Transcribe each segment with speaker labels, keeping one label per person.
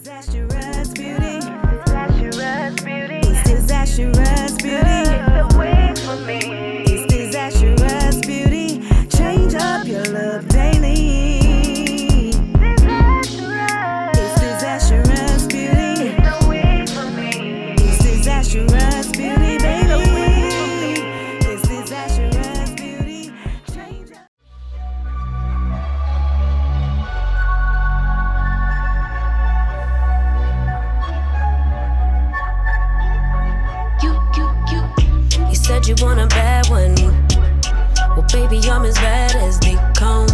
Speaker 1: Disastrous beauty. Disastrous beauty. It's disastrous beauty. It's the wig for me. It's disastrous beauty. Change up your look daily. Disastrous. It's disastrous beauty. It's the wig for me. It's disastrous beauty, baby. It's disastrous beauty. Change up.
Speaker 2: You said you want a bad one. Well, baby, I'm as bad as they come.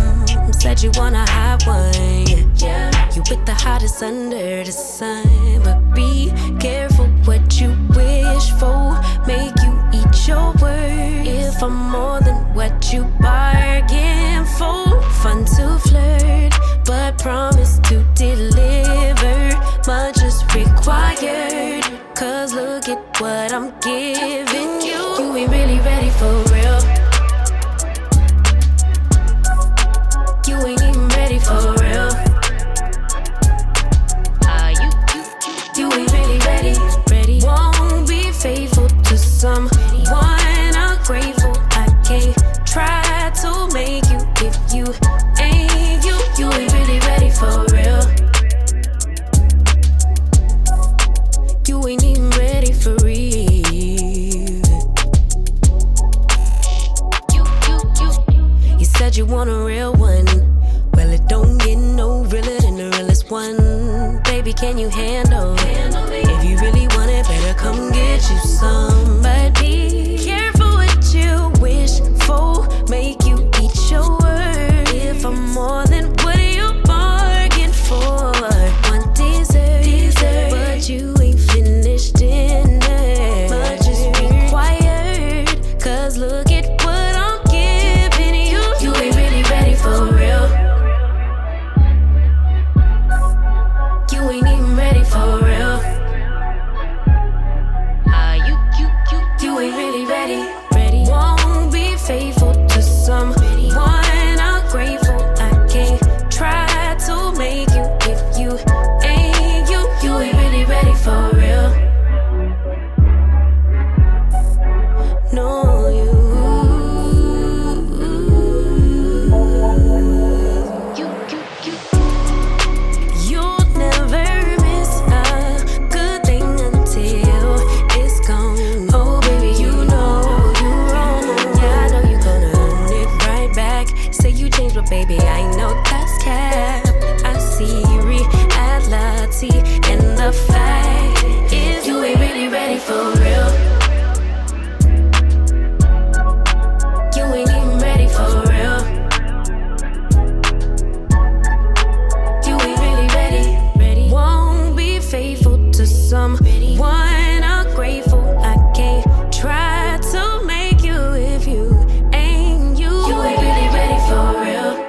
Speaker 2: Said you want a hot one. Yeah, you with the hottest under the sun. But be careful what you wish for. Make you eat your words. If I'm more than what you bargain for. Fun to flirt, but promise to deliver. Much is required. Cause look at what I'm giving you. You ain't really ready for real. You ain't even ready for real. You ain't really ready. Won't be faithful to someone ungrateful. I can't try to make you if you ain't you. You ain't really ready for real. You ain't even ready for real. You said you want a real one. Well, it don't get no realer than the realest one. Baby, can you handle me? If you really want it, better come get you some. But be careful what you wish for. Make you eat your word. If I'm more than what you bargained for. One dessert, but you ain't finished dinner. Much is required. Cause look at what I'm giving you. You ain't really ready for real. You ain't even ready for real. You ain't really ready. Won't be faithful to someone ungrateful. I can't try to make you if you ain't you. You ain't really ready for real. No, you'll never miss a good thing until it's gone. Oh, baby, you know you're wrong. Yeah, I know you're gonna own it right back. Say you changed, but baby, I know that's cap. I see reality, and the fact is you ain't really ready for real. You ain't even ready for real. You ain't really ready. Won't be faithful to someone ungrateful. I can't try to make you if you ain't you. You ain't really ready for real.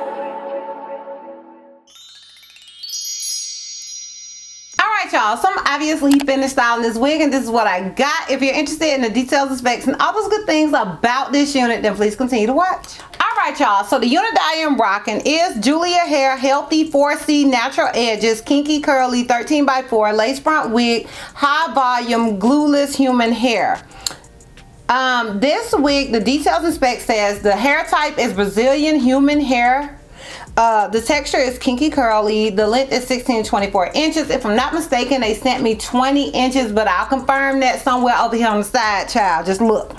Speaker 3: Alright y'all, so I'm obviously finished styling this wig and this is what I got. If you're interested in the details and specs and all those good things about this unit, then please continue to watch. Alright y'all, so the unit that I am rocking is Julia Hair Healthy 4C Natural Edges Kinky Curly 13x4 Lace Front Wig High Volume Glueless Human Hair. This wig, the details and specs says the hair type is Brazilian human hair. The texture is kinky curly. The length is 16 to 24 inches. If I'm not mistaken, they sent me 20 inches, but I'll confirm that somewhere over here on the side, child. Just look.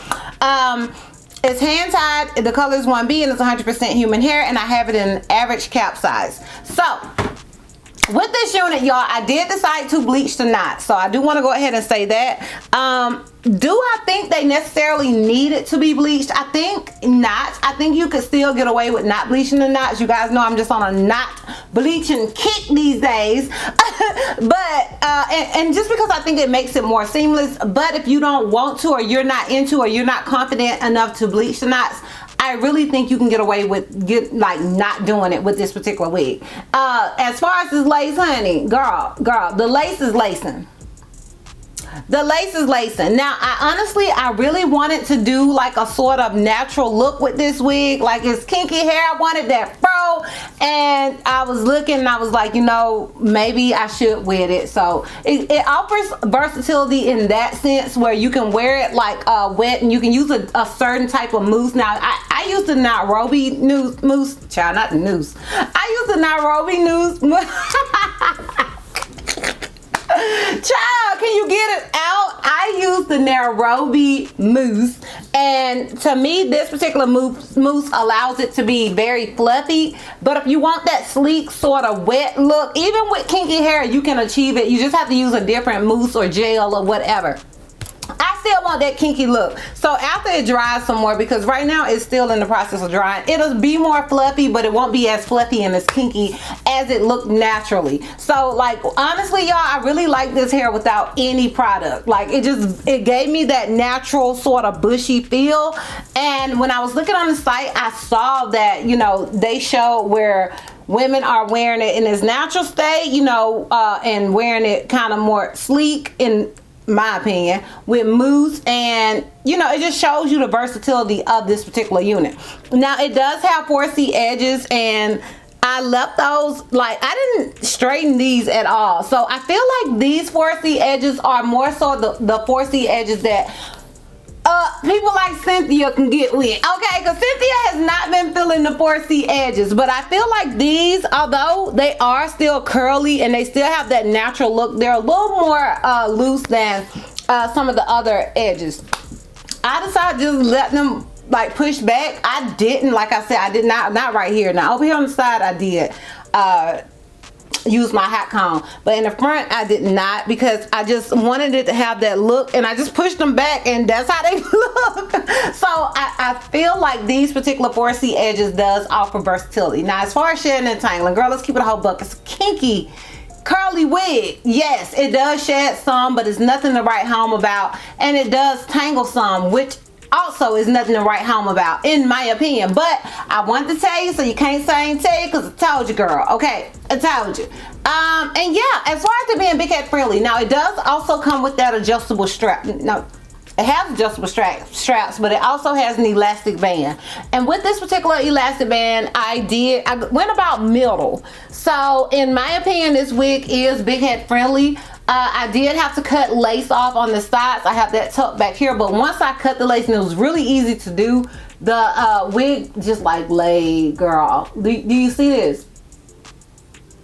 Speaker 3: It's hand tied. The color is 1B and it's 100% human hair, and I have it in average cap size. So with this unit, y'all, I did decide to bleach the knots, so I do want to go ahead and say that. Do I think they necessarily need it to be bleached? I think not. I think you could still get away with not bleaching the knots. You guys know I'm just on a not bleaching kick these days. But and just because I think it makes it more seamless, but if you don't want to, or you're not into, or you're not confident enough to bleach the knots, I really think you can get away with not doing it with this particular wig. As far as this lace, honey, girl, the lace is lacing. the lace is lacing. Now, I really wanted to do like a sort of natural look with this wig. Like, it's kinky hair. I wanted that fro. And I was looking and I was like, you know, maybe I should wear it. So it offers versatility in that sense, where you can wear it like wet, and you can use a certain type of mousse. Now, I use the Nairobi mousse. Child, not the noose. I use the Nairobi mousse. Child, can you get it out? I use the Nairobi mousse, and to me this particular mousse allows it to be very fluffy. But if you want that sleek sort of wet look, even with kinky hair, you can achieve it. You just have to use a different mousse or gel or whatever. I still want that kinky look. So after it dries some more, because right now it's still in the process of drying, it'll be more fluffy, but it won't be as fluffy and as kinky as it looked naturally. So like, honestly y'all, I really like this hair without any product. Like, it gave me that natural sort of bushy feel. And when I was looking on the site, I saw that, you know, they showed where women are wearing it in its natural state, you know, and wearing it kind of more sleek, in my opinion, with mousse. And you know, it just shows you the versatility of this particular unit. Now, it does have 4C edges, and I left those, like, I didn't straighten these at all. So I feel like these 4C edges are more so the 4C edges that people like Cynthia can get with, okay? Because Cynthia has not been feeling the 4C edges, but I feel like these, although they are still curly and they still have that natural look, they're a little more loose than some of the other edges. I decided to just let them like push back. I didn't, like I said, I did not right here. Now over here on the side I did use my hot comb, but in the front I did not, because I just wanted it to have that look, and I just pushed them back, and that's how they look. So I feel like these particular 4C edges does offer versatility. Now, as far as shedding and tangling, girl, let's keep it a whole buck. It's a kinky curly wig. Yes, it does shed some, but it's nothing to write home about, and it does tangle some, which also is nothing to write home about, in my opinion. But I wanted to tell you, so you can't say I ain't tell you, because I told you, girl. Okay, I told you. And yeah, as far as it being big head friendly, now it does also come with that adjustable strap. No, it has adjustable straps, but it also has an elastic band. And with this particular elastic band, I went about middle. So in my opinion, this wig is big head friendly. I did have to cut lace off on the sides. I have that tucked back here, but once I cut the lace, and it was really easy to do, the wig just like laid, girl. Do you see this?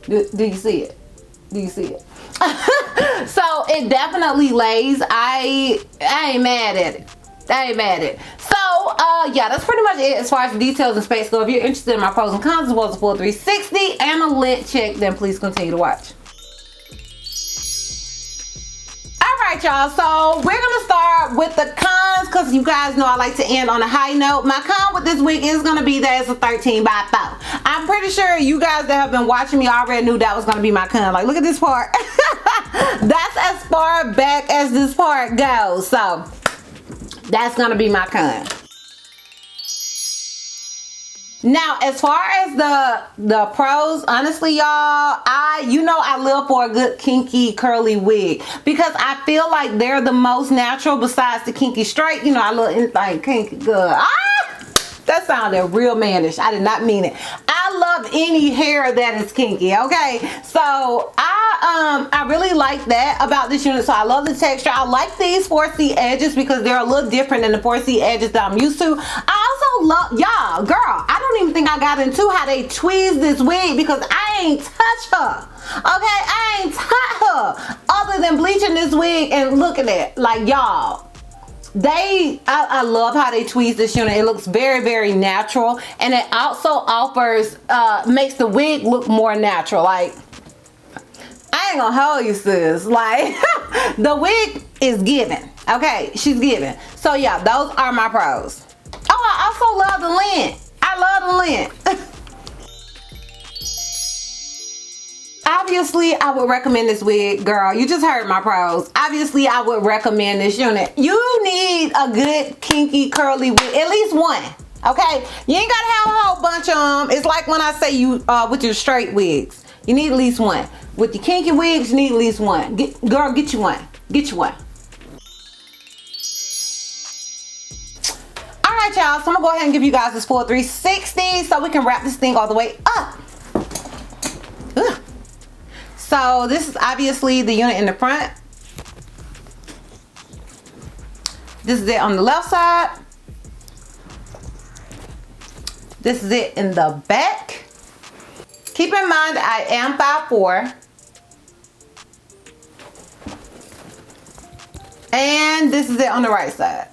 Speaker 3: Do you see it? Do you see it? So it definitely lays. I ain't mad at it. I ain't mad at it. So yeah, that's pretty much it as far as the details and specs go. If you're interested in my pros and cons as well as a full 360 and a lint check, then please continue to watch. Alright y'all, so we're gonna start with the cons, because you guys know I like to end on a high note. My con with this wig is gonna be that it's a 13 by 4. I'm pretty sure you guys that have been watching me already knew that was gonna be my con. Like, look at this part. That's as far back as this part goes. So that's gonna be my con. Now, as far as the pros, honestly, y'all, I live for a good kinky curly wig, because I feel like they're the most natural besides the kinky straight. You know, I love anything kinky good. That sounded real mannish. I did not mean it. I love any hair that is kinky, okay? So I really like that about this unit. So I love the texture. I like these 4C edges because they're a little different than the 4C edges that I'm used to. I also love, y'all, girl, I don't even think I got into how they tweezed this wig, because I ain't touch her. Okay, I ain't touch her other than bleaching this wig and looking at it. Like, y'all, I love how they tweeze this unit. It looks very, very natural, and it also offers makes the wig look more natural. Like, I ain't gonna hold you, sis. Like, the wig is giving. Okay, she's giving. So yeah, those are my pros. Oh, I also love the lint. I love the lint. Obviously, I would recommend this wig, girl. You just heard my pros. Obviously, I would recommend this unit. You need a good kinky curly wig, at least one. Okay, you ain't gotta have a whole bunch of them. It's like when I say you with your straight wigs, you need at least one. With the kinky wigs, you need at least one. Girl, get you one. Get you one. right, y'all, so I'm gonna go ahead and give you guys this full 360 so we can wrap this thing all the way up. Ugh. So this is obviously the unit in the front. This is it on the left side. This is it in the back. Keep in mind I am 5'4". And this is it on the right side.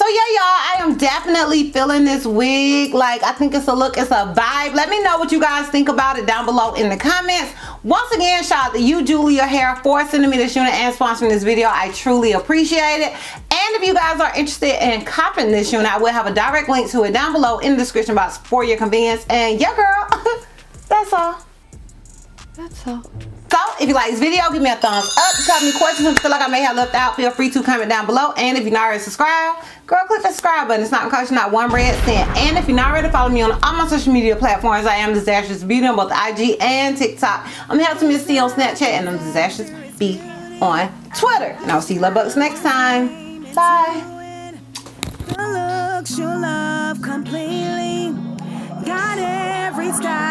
Speaker 3: So yeah, y'all, I am definitely feeling this wig. Like, I think it's a look, it's a vibe. Let me know what you guys think about it down below in the comments. Once again, shout out to you, Julia Hair, for sending me this unit and sponsoring this video. I truly appreciate it. And if you guys are interested in copying this unit, I will have a direct link to it down below in the description box for your convenience. And yeah, girl, that's all. That's all. So, if you like this video, give me a thumbs up. If you have any questions and feel like I may have left out, feel free to comment down below. And if you're not already subscribed, girl, click the subscribe button. It's not gonna cost you not one red cent. And if you're not ready to follow me on all my social media platforms, I am DizastrousBeauty on both IG and TikTok. I'm Help to Miss C on Snapchat, and I'm DizastrousB on Twitter. And I'll see you love bugs next time. Bye.
Speaker 1: The looks you love completely. Got every style.